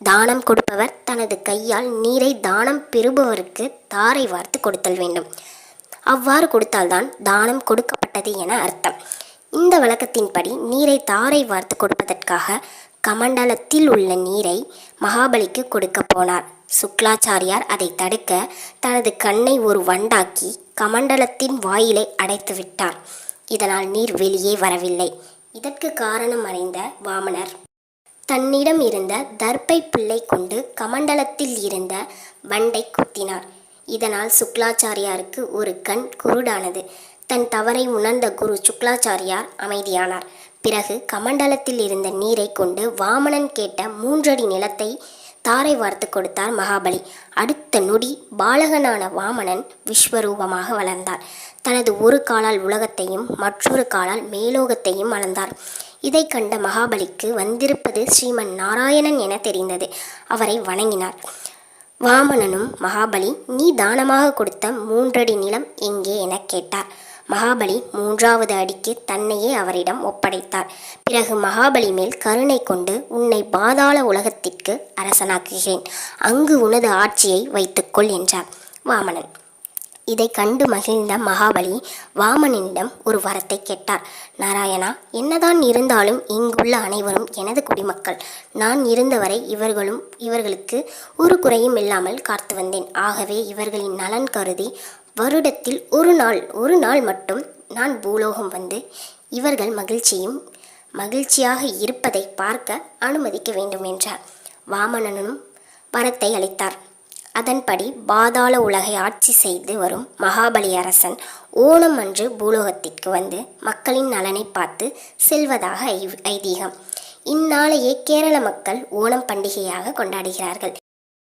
தானம் கொடுப்பவர் தனது கையால் நீரை தானம் பெறுபவருக்கு தாரை வார்த்து கொடுத்தல் வேண்டும். அவ்வாறு கொடுத்தால்தான் தானம் கொடுக்கப்பட்டது என அர்த்தம். இந்த வழக்கத்தின்படி நீரை தாரை வார்த்து கொடுப்பதற்காக கமண்டலத்தில் உள்ள நீரை மகாபலிக்கு கொடுக்க போனார். சுக்லாச்சாரியார் அதை தடுக்க தனது கண்ணை ஒரு வண்டாக்கி கமண்டலத்தின் வாயிலை அடைத்து விட்டார். இதனால் நீர் வெளியே வரவில்லை. இதற்கு காரணம் அறிந்த வாமனர் தன்னிடம் இருந்த தர்ப்பை புல்லை கொண்டு கமண்டலத்தில் இருந்த வண்டை குத்தினார். இதனால் சுக்லாச்சாரியாருக்கு ஒரு கண் குருடானது. தன் தவறை உணர்ந்த குரு சுக்லாச்சாரியார் அமைதியானார். பிறகு கமண்டலத்தில் இருந்த நீரை கொண்டு வாமனன் கேட்ட 3 அடி நிலத்தை தாரை வார்த்து கொடுத்தார் மகாபலி. அடுத்த நொடி பாலகனான வாமனன் விஸ்வரூபமாக வளர்ந்தார். தனது ஒரு காலால் உலகத்தையும் மற்றொரு காலால் மேலோகத்தையும் அளந்தார். இதை கண்ட மகாபலிக்கு வந்திருப்பது ஸ்ரீமன் நாராயணன் என தெரிந்தது. அவரை வணங்கினார். வாமனனும் மகாபலி, நீ தானமாக கொடுத்த 3 அடி நிலம் எங்கே என கேட்டார். மகாபலி 3வது அடிக்கு தன்னையே அவரிடம் ஒப்படைத்தார். பிறகு மகாபலி மேல் கருணை கொண்டு, உன்னை பாதாள உலகத்திற்கு அரசனாக்குகிறேன், அங்கு உனது ஆட்சியை வைத்துக்கொள் என்றார் வாமனன். இதை கண்டு மகிழ்ந்த மகாபலி வாமனிடம் ஒரு வரத்தை கேட்டார். நாராயணா, என்னதான் இருந்தாலும் இங்குள்ள அனைவரும் எனது குடிமக்கள். நான் இருந்தவரை இவர்களுக்கு ஒரு குறையும் இல்லாமல் காத்து வந்தேன். ஆகவே இவர்களின் நலன் கருதி வருடத்தில் ஒரு நாள் மட்டும் நான் பூலோகம் வந்து இவர்கள் மகிழ்ச்சியாக இருப்பதை பார்க்க அனுமதிக்க வேண்டும் என்றார். வாமனனும் வரத்தை அளித்தார். அதன்படி பாதாள உலகை ஆட்சி செய்து வரும் மகாபலி அரசன் ஓணம் அன்று பூலோகத்திற்கு வந்து மக்களின் நலனை பார்த்து செல்வதாக ஐதீகம். இந்நாளையே கேரள மக்கள் ஓணம் பண்டிகையாக கொண்டாடுகிறார்கள்.